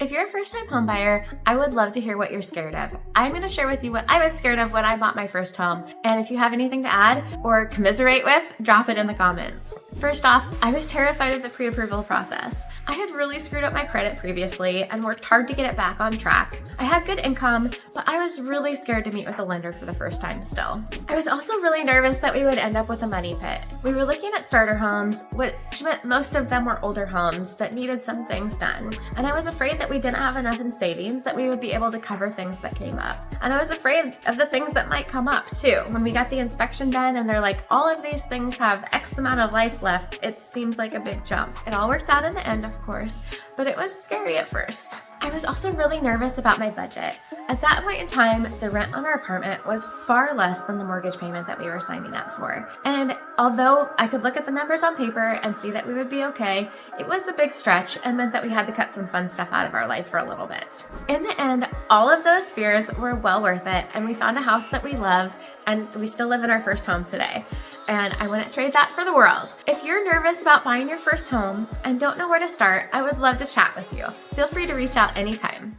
If you're a first-time home buyer, I would love to hear what you're scared of. I'm going to share with you what I was scared of when I bought my first home. And if you have anything to add or commiserate with, drop it in the comments. First off, I was terrified of the pre-approval process. I had really screwed up my credit previously and worked hard to get it back on track. I had good income, but I was really scared to meet with a lender for the first time still. I was also really nervous that we would end up with a money pit. We were looking at starter homes, which meant most of them were older homes that needed some things done. And I was afraid that we didn't have enough in savings that we would be able to cover things that came up. And I was afraid of the things that might come up too. When we got the inspection done and they're like, all of these things have X amount of life left, it seems like a big jump. It all worked out in the end, of course, but it was scary at first. I was also really nervous about my budget. At that point in time, the rent on our apartment was far less than the mortgage payment that we were signing up for. And although I could look at the numbers on paper and see that we would be okay, it was a big stretch and meant that we had to cut some fun stuff out of our life for a little bit. In the end, all of those fears were well worth it, and we found a house that we love, and we still live in our first home today. And I wouldn't trade that for the world. If you're nervous about buying your first home and don't know where to start, I would love to chat with you. Feel free to reach out anytime.